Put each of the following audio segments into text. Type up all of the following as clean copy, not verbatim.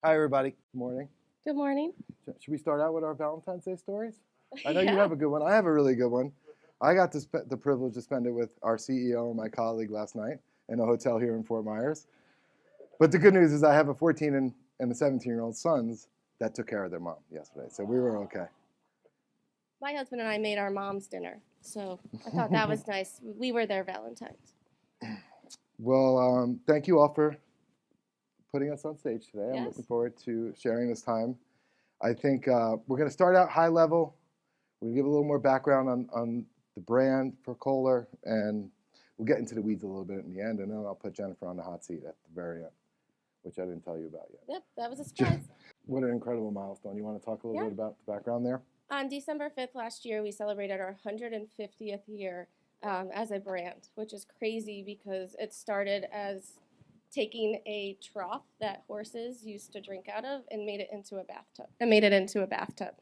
Hi, everybody. Good morning. Good morning. Should we start out with our Valentine's Day stories? I know you Yeah. have a good one. I have a really good one. I got to the privilege to spend it with our CEO and my colleague last night in a hotel here in Fort Myers. But the good news is I have a 14 and a 17-year-old sons that took care of their mom yesterday, so we were okay. My husband and I made our mom's dinner, so I thought that was nice. We were their Valentine's. Well, thank you all for putting us on stage today. I'm Yes. looking forward to sharing this time. I think we're going to start out high level. We'll give a little more background on the brand for Kohler, and we'll get into the weeds a little bit in the end, and then I'll put Jennifer on the hot seat at the very end, which I didn't tell you about yet. Yep, that was a surprise. What an incredible milestone. You want to talk a little bit about the background there? On December 5th last year, we celebrated our 150th year as a brand, which is crazy because it started as taking a trough that horses used to drink out of and made it into a bathtub.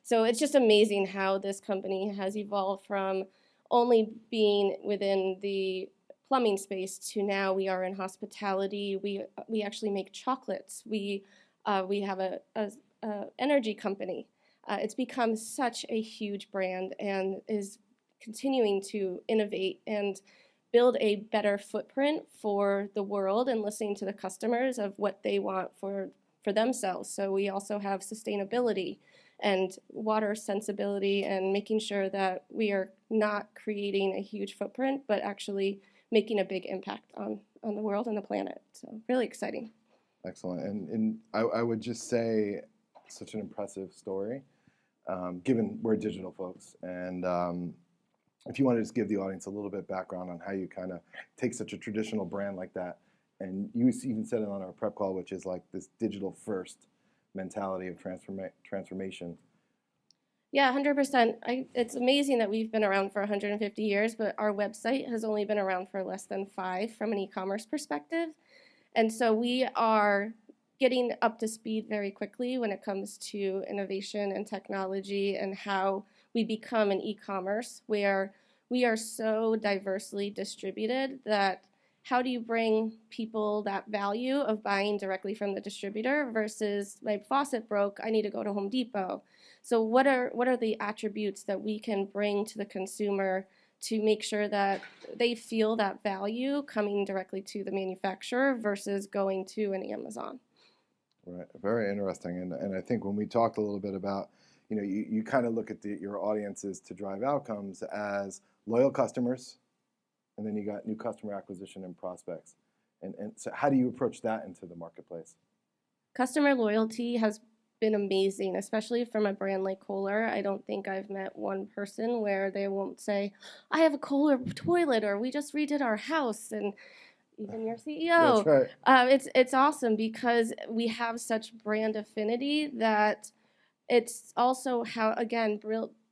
So it's just amazing how this company has evolved from only being within the plumbing space to now we are in hospitality. We actually make chocolates. We have a energy company. It's become such a huge brand and is continuing to innovate and build a better footprint for the world and listening to the customers of what they want for themselves. So we also have sustainability and water sensibility and making sure that we are not creating a huge footprint, but actually making a big impact on the world and the planet. So really exciting. Excellent. And I would just say such an impressive story, given we're digital folks. And if you want to just give the audience a little bit background on how you kind of take such a traditional brand like that, and you even said it on our prep call, which is like this digital first mentality of transformation. Yeah, 100%. It's amazing that we've been around for 150 years, but our website has only been around for less than 5 from an e-commerce perspective. And so we are getting up to speed very quickly when it comes to innovation and technology and how we become an e-commerce where we are so diversely distributed that how do you bring people that value of buying directly from the distributor versus my faucet broke, I need to go to Home Depot. So what are the attributes that we can bring to the consumer to make sure that they feel that value coming directly to the manufacturer versus going to an Amazon? Right, very interesting. And I think when we talked a little bit about, you kind of look at your audiences to drive outcomes as loyal customers, and then you got new customer acquisition and prospects. And so how do you approach that into the marketplace? Customer loyalty has been amazing, especially from a brand like Kohler. I don't think I've met one person where they won't say, I have a Kohler toilet, or we just redid our house, and even your CEO. That's right. It's awesome because we have such brand affinity that it's also how, again,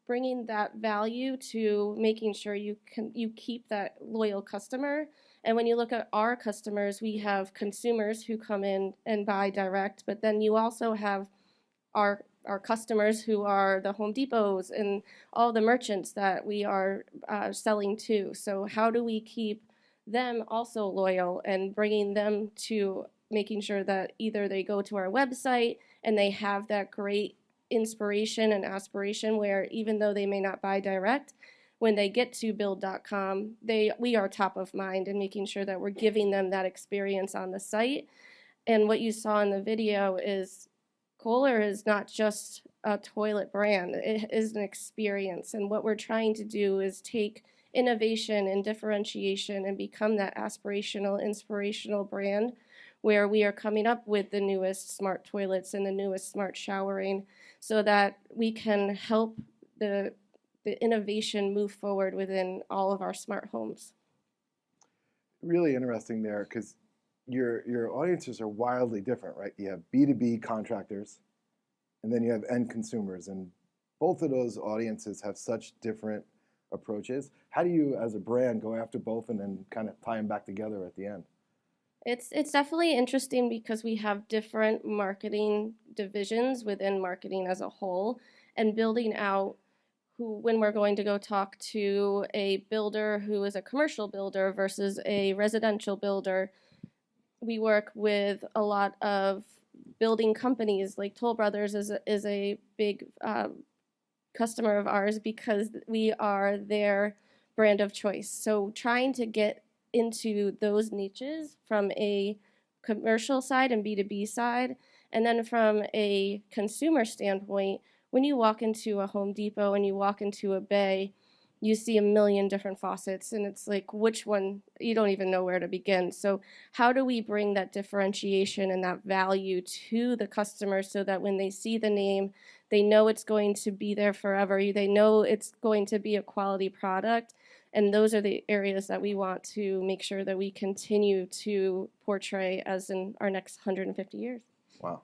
bringing that value to making sure you keep that loyal customer. And when you look at our customers, we have consumers who come in and buy direct, but then you also have our customers who are the Home Depots and all the merchants that we are selling to. So how do we keep them also loyal and bringing them to making sure that either they go to our website and they have that great inspiration and aspiration where even though they may not buy direct, when they get to build.com, we are top of mind and making sure that we're giving them that experience on the site. And what you saw in the video is Kohler is not just a toilet brand, it is an experience. And what we're trying to do is take innovation and differentiation and become that aspirational, inspirational brand where we are coming up with the newest smart toilets and the newest smart showering so that we can help the innovation move forward within all of our smart homes. Really interesting there because your audiences are wildly different, right? You have B2B contractors and then you have end consumers, and both of those audiences have such different approaches. How do you, as a brand, go after both and then kind of tie them back together at the end? It's definitely interesting because we have different marketing divisions within marketing as a whole, and building out when we're going to go talk to a builder who is a commercial builder versus a residential builder, we work with a lot of building companies like Toll Brothers is a big customer of ours because we are their brand of choice. So trying to get into those niches from a commercial side and B2B side, and then from a consumer standpoint, when you walk into a Home Depot and you walk into a Bay, you see a million different faucets, and it's like, which one, you don't even know where to begin. So how do we bring that differentiation and that value to the customer so that when they see the name, they know it's going to be there forever, they know it's going to be a quality product, and those are the areas that we want to make sure that we continue to portray as in our next 150 years. Wow,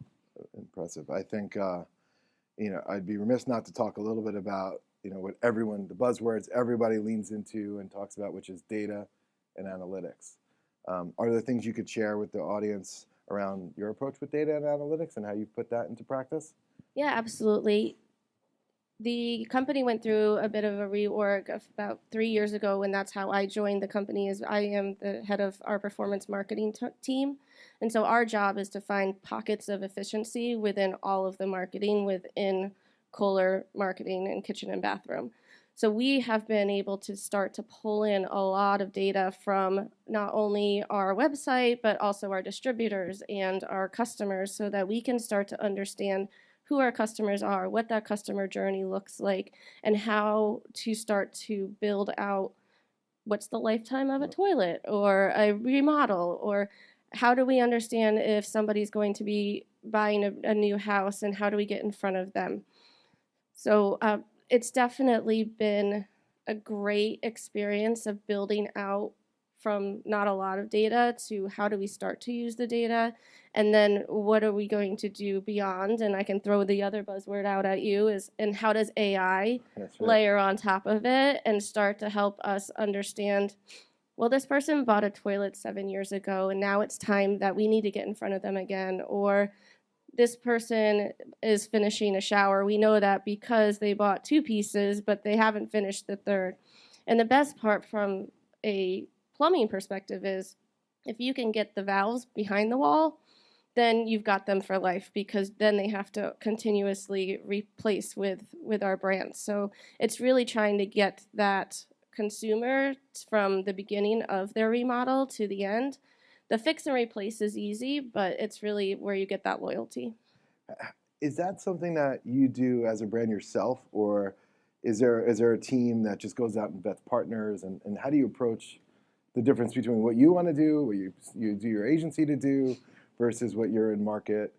impressive. I think, I'd be remiss not to talk a little bit about what the buzzwords everybody leans into and talks about, which is data and analytics. Are there things you could share with the audience around your approach with data and analytics and how you put that into practice? Yeah, absolutely. The company went through a bit of a reorg of about 3 years ago, and that's how I joined the company. As I am the head of our performance marketing team, and so our job is to find pockets of efficiency within all of the marketing within Kohler marketing and kitchen and bathroom. So we have been able to start to pull in a lot of data from not only our website, but also our distributors and our customers so that we can start to understand who our customers are, what that customer journey looks like, and how to start to build out what's the lifetime of a toilet or a remodel, or how do we understand if somebody's going to be buying a new house and how do we get in front of them. So it's definitely been a great experience of building out from not a lot of data to how do we start to use the data, and then what are we going to do beyond. And I can throw the other buzzword out at you and how does AI layer on top of it and start to help us understand, well, this person bought a toilet 7 years ago and now it's time that we need to get in front of them again, or this person is finishing a shower. We know that because they bought 2 pieces, but they haven't finished the third. And the best part from a plumbing perspective is if you can get the valves behind the wall, then you've got them for life, because then they have to continuously replace with our brands. So it's really trying to get that consumer from the beginning of their remodel to the end. The fix and replace is easy, but it's really where you get that loyalty. Is that something that you do as a brand yourself, or is there a team that just goes out and vets partners? And how do you approach the difference between what you want to do, what you do your agency to do, versus what you're in market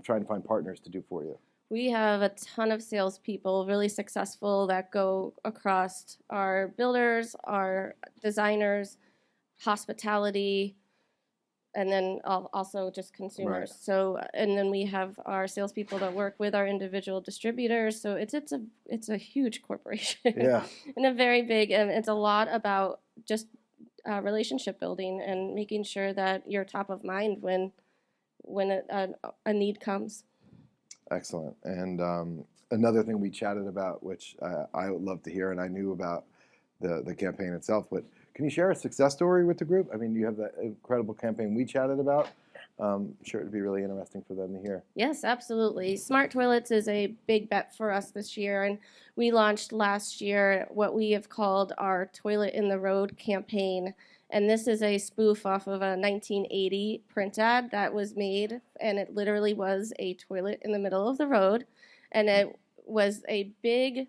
trying to find partners to do for you? We have a ton of salespeople, really successful, that go across our builders, our designers, hospitality, and then also just consumers. Right. So, and then we have our salespeople that work with our individual distributors. So it's a huge corporation. Yeah. And a very big, and it's a lot about just relationship building and making sure that you're top of mind when a need comes. Excellent. And another thing we chatted about, which I would love to hear, and I knew about the campaign itself, but can you share a success story with the group? I mean, you have that incredible campaign we chatted about. I'm sure it would be really interesting for them to hear. Yes, absolutely. Smart toilets is a big bet for us this year, and we launched last year what we have called our Toilet in the Road campaign. And this is a spoof off of a 1980 print ad that was made, and it literally was a toilet in the middle of the road, and it was a big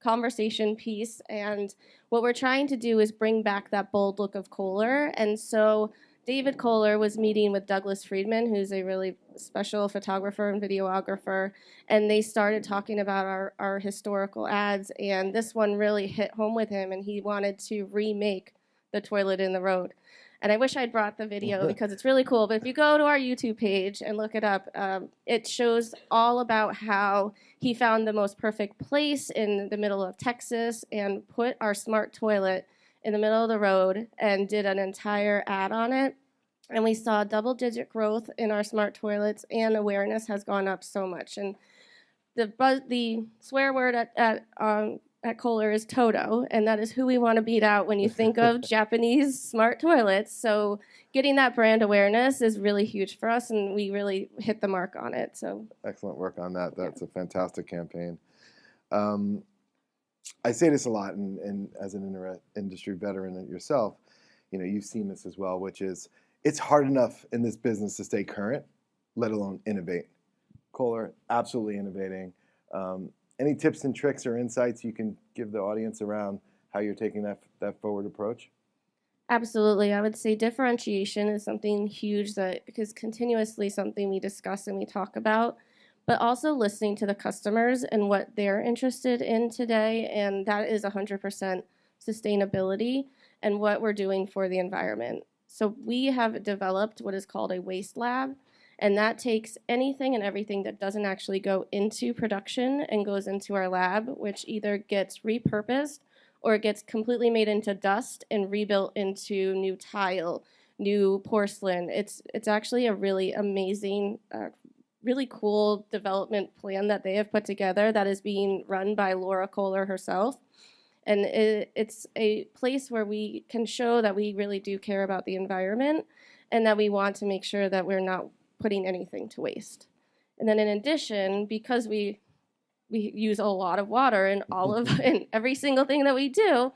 conversation piece. And what we're trying to do is bring back that bold look of Kohler. And so David Kohler was meeting with Douglas Friedman, who's a really special photographer and videographer, and they started talking about our historical ads, and this one really hit home with him, and he wanted to remake the Toilet in the Road. And I wish I'd brought the video because it's really cool. But if you go to our YouTube page and look it up, it shows all about how he found the most perfect place in the middle of Texas and put our smart toilet in the middle of the road and did an entire ad on it. And we saw double-digit growth in our smart toilets, and awareness has gone up so much. And the swear word at at Kohler is Toto, and that is who we want to beat out when you think of Japanese smart toilets. So getting that brand awareness is really huge for us, and we really hit the mark on it. So excellent work on that. That's a fantastic campaign. I say this a lot, and as an industry veteran yourself, you've seen this as well, which is it's hard enough in this business to stay current, let alone innovate. Kohler, absolutely innovating. Any tips and tricks or insights you can give the audience around how you're taking that forward approach? Absolutely. I would say differentiation is something huge that is continuously something we discuss and we talk about, but also listening to the customers and what they're interested in today, and that is 100% sustainability and what we're doing for the environment. So we have developed what is called a waste lab, and that takes anything and everything that doesn't actually go into production and goes into our lab, which either gets repurposed or it gets completely made into dust and rebuilt into new tile, new porcelain. It's actually a really amazing, really cool development plan that they have put together that is being run by Laura Kohler herself. And it's a place where we can show that we really do care about the environment and that we want to make sure that we're not putting anything to waste. And then in addition, because we use a lot of water in in every single thing that we do,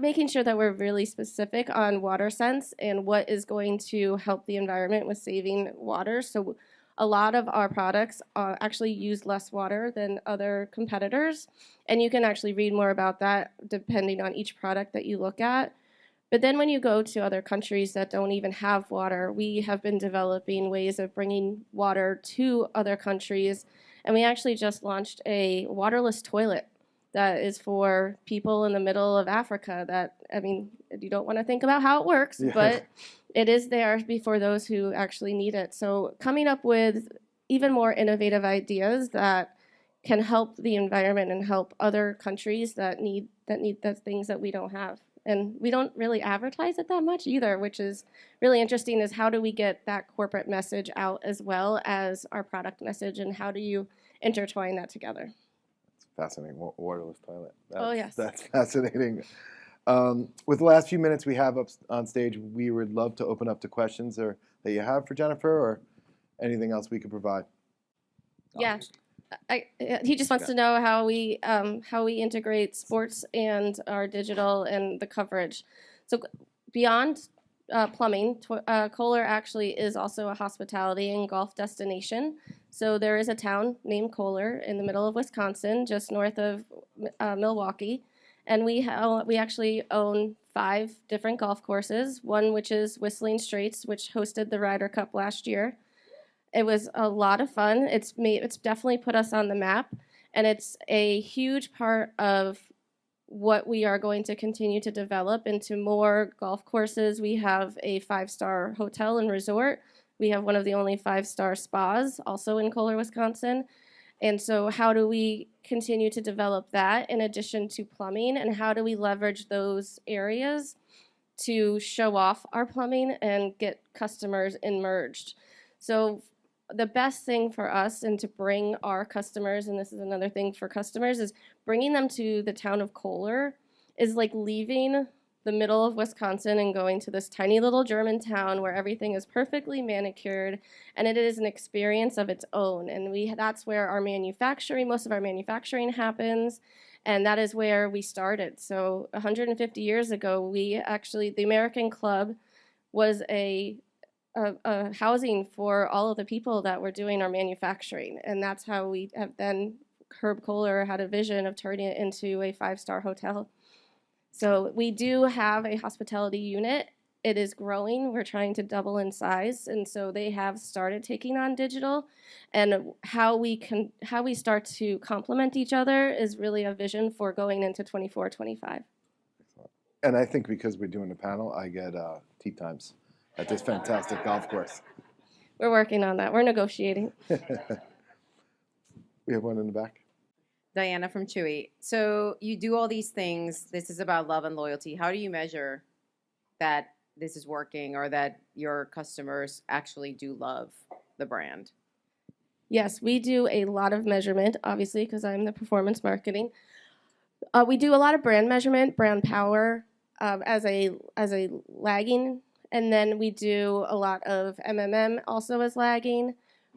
making sure that we're really specific on water sense and what is going to help the environment with saving water. So a lot of our products actually use less water than other competitors, and you can actually read more about that depending on each product that you look at. But then when you go to other countries that don't even have water, we have been developing ways of bringing water to other countries. And we actually just launched a waterless toilet that is for people in the middle of Africa that, you don't want to think about how it works, but it is there for those who actually need it. So coming up with even more innovative ideas that can help the environment and help other countries that need the things that we don't have. And we don't really advertise it that much either, which is really interesting, is how do we get that corporate message out as well as our product message, and how do you intertwine that together? It's fascinating. Waterless toilet. Yes. That's fascinating. With the last few minutes we have up on stage, we would love to open up to questions that you have for Jennifer, or anything else we could provide. Yeah. He just wants to know how we integrate sports and our digital and the coverage. So beyond plumbing, Kohler actually is also a hospitality and golf destination. So there is a town named Kohler in the middle of Wisconsin, just north of Milwaukee, and we actually own 5 different golf courses. One which is Whistling Straits, which hosted the Ryder Cup last year. It was a lot of fun. It's definitely put us on the map, and it's a huge part of what we are going to continue to develop into more golf courses. We have a 5-star hotel and resort. We have one of the only 5-star spas also in Kohler, Wisconsin. And so how do we continue to develop that in addition to plumbing, and how do we leverage those areas to show off our plumbing and get customers immersed? So the best thing for us and to bring our customers, and this is another thing for customers, is bringing them to the town of Kohler is like leaving the middle of Wisconsin and going to this tiny little German town where everything is perfectly manicured, and it is an experience of its own. And that's where most of our manufacturing happens, and that is where we started. So 150 years ago, the American Club was a housing for all of the people that were doing our manufacturing. And that's how we have then, Herb Kohler had a vision of turning it into a 5-star hotel. So we do have a hospitality unit. It is growing. We're trying to double in size. And so they have started taking on digital. And how we start to complement each other is really a vision for going into 24, 25. And I think because we're doing the panel, I get tee times at this fantastic golf course. We're working on that. We're negotiating. We have one in the back. Diana from Chewy. So you do all these things. This is about love and loyalty. How do you measure that this is working, or that your customers actually do love the brand? Yes, we do a lot of measurement, obviously, because I'm the performance marketing. We do a lot of brand measurement, brand power as a lagging, and then we do a lot of MMM also as lagging.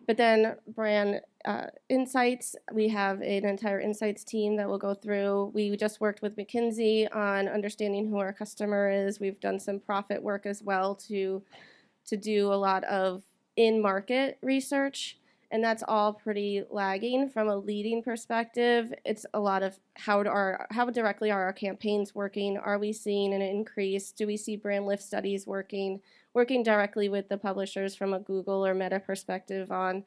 But then brand insights, we have an entire insights team that will go through. We just worked with McKinsey on understanding who our customer is. We've done some profit work as well to do a lot of in-market research, and that's all pretty lagging from a leading perspective. It's a lot of how directly are our campaigns working? Are we seeing an increase? Do we see brand lift studies working directly with the publishers from a Google or Meta perspective on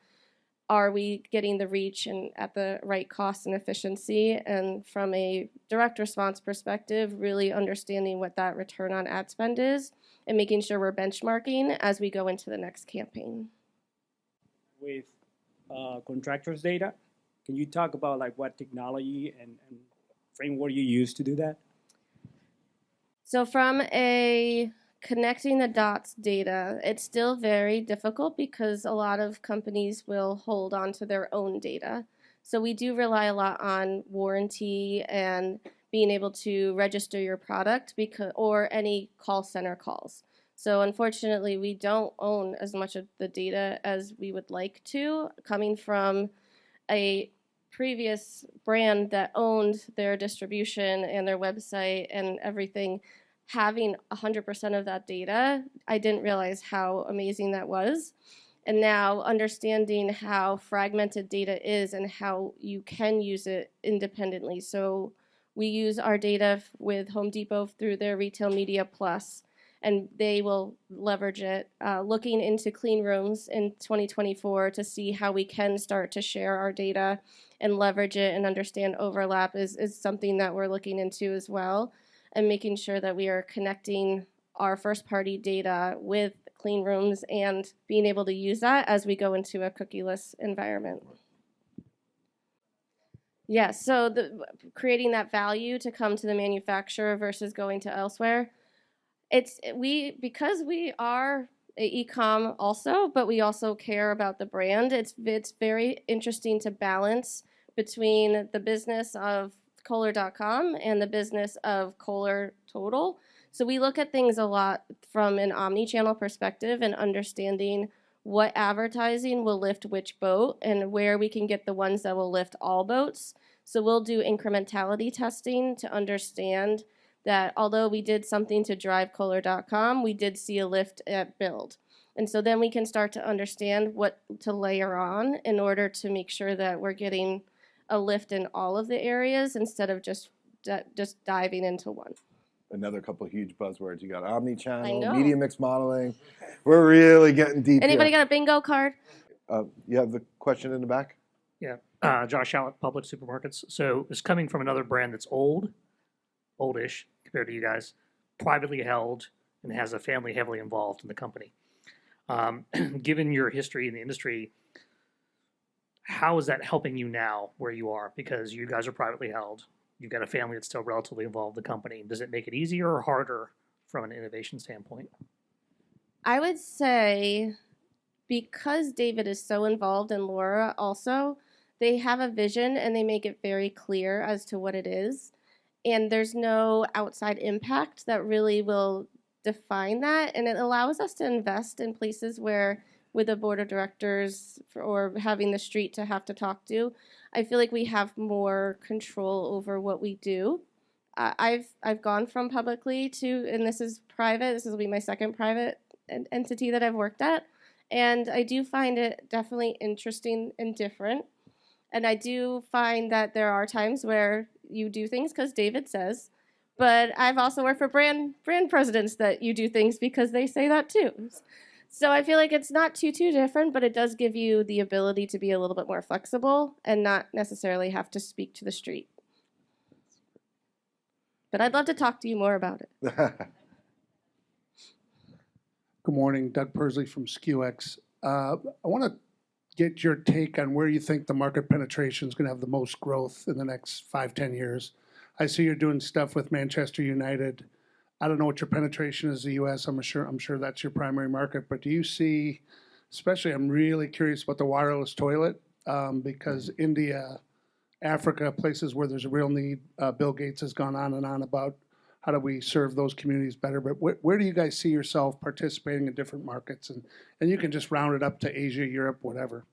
are we getting the reach and at the right cost and efficiency? And from a direct response perspective, really understanding what that return on ad spend is and making sure we're benchmarking as we go into the next campaign. With contractors' data, can you talk about like what technology and framework you use to do that? So from a connecting the dots data, it's still very difficult because a lot of companies will hold on to their own data. So we do rely a lot on warranty and being able to register your product or any call center calls. So unfortunately, we don't own as much of the data as we would like to, coming from a previous brand that owned their distribution and their website and everything. Having 100% of that data, I didn't realize how amazing that was. And now understanding how fragmented data is and how you can use it independently. So we use our data with Home Depot through their Retail Media Plus, and they will leverage it. Looking into clean rooms in 2024 to see how we can start to share our data and leverage it and understand overlap is something that we're looking into as well, and making sure that we are connecting our first-party data with clean rooms and being able to use that as we go into a cookieless environment. Yeah, so creating that value to come to the manufacturer versus going to elsewhere. Because we are a e-com also, but we also care about the brand. It's very interesting to balance between the business of Kohler.com and the business of Kohler Total. So we look at things a lot from an omni-channel perspective and understanding what advertising will lift which boat and where we can get the ones that will lift all boats. So we'll do incrementality testing to understand that although we did something to drive Kohler.com, we did see a lift at build. And so then we can start to understand what to layer on in order to make sure that we're getting a lift in all of the areas instead of just diving into one. Another couple of huge buzzwords. You got omni-channel, know. media mix modeling. We're really getting deep Anybody here. got a bingo card? You have the question in the back? Yeah, Josh Haught, Public Supermarkets. So it's coming from another brand that's oldish compared to you guys, privately held, and has a family heavily involved in the company. Given your history in the industry, how is that helping you now where you are? Because you guys are privately held. You've got a family that's still relatively involved in the company. Does it make it easier or harder from an innovation standpoint? I would say because David is so involved and Laura also, they have a vision and they make it very clear as to what it is. And there's no outside impact that really will define that. And it allows us to invest in places where with a board of directors or having the street to have to talk to, I feel like we have more control over what we do. I've gone from publicly to, and this is private, this will be my second private entity that I've worked at, and I do find it definitely interesting and different. And I do find that there are times where you do things because David says, but I've also worked for brand presidents that you do things because they say that too. So I feel like it's not too different, but it does give you the ability to be a little bit more flexible and not necessarily have to speak to the street. But I'd love to talk to you more about it. Good morning, Doug Persley from SKUX. I want to get your take on where you think the market penetration is going to have the most growth in the next 5-10 years. I see you're doing stuff with Manchester United. I don't know what your penetration is in the U.S. I'm sure that's your primary market, but do you see, especially I'm really curious about the wireless toilet because India Africa, places where there's a real need. Bill Gates has gone on and on about how do we serve those communities better. But where do you guys see yourself participating in different markets? And you can just round it up to Asia, Europe, whatever.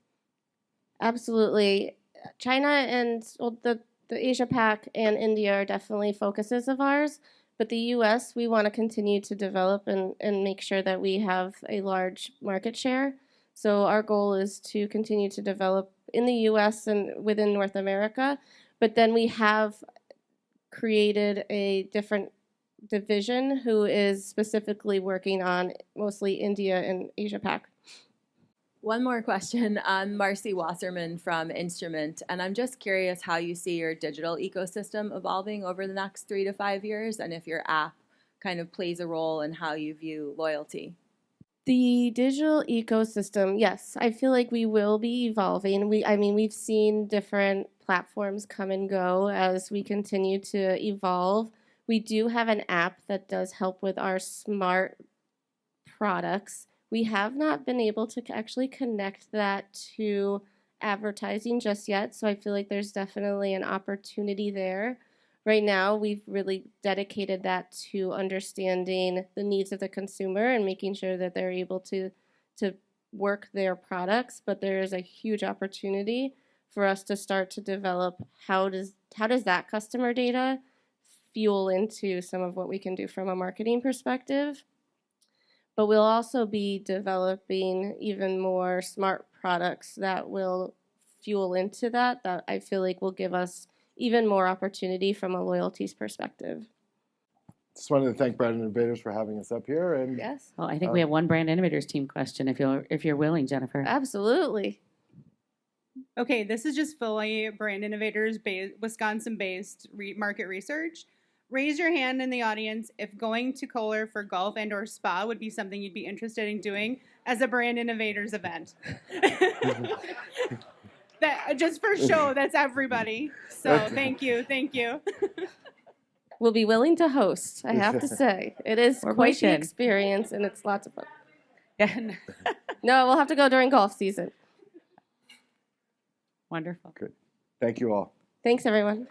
Absolutely. China and the Asia Pac and India are definitely focuses of ours. But the U.S., we want to continue to develop and make sure that we have a large market share. So our goal is to continue to develop in the U.S. and within North America. But then we have created a different division who is specifically working on mostly India and Asia Pac. One more question. I'm Marcy Wasserman from Instrument, and I'm just curious how you see your digital ecosystem evolving over the next 3 to 5 years, and if your app kind of plays a role in how you view loyalty. The digital ecosystem, yes, I feel like we will be evolving. We've seen different platforms come and go as we continue to evolve. We do have an app that does help with our smart products. We have not been able to actually connect that to advertising just yet, so I feel like there's definitely an opportunity there. Right now, we've really dedicated that to understanding the needs of the consumer and making sure that they're able to work their products, but there is a huge opportunity for us to start to develop how does that customer data fuel into some of what we can do from a marketing perspective. But we'll also be developing even more smart products that will fuel into that I feel like will give us even more opportunity from a loyalties perspective. Just wanted to thank Brand Innovators for having us up here. And Yes, Well, I think we have one Brand Innovators team question if you're willing, Jennifer. absolutely. Okay, this is just fully Brand Innovators Wisconsin-based market research. Raise your hand in the audience if going to Kohler for golf and or spa would be something you'd be interested in doing as a Brand Innovators event. That just for show, that's everybody. So thank you. We'll be willing to host, I have to say. It is We're quite the pushing. experience and it's lots of fun. Yeah. No, we'll have to go during golf season. Wonderful. good. Thank you all. Thanks, everyone.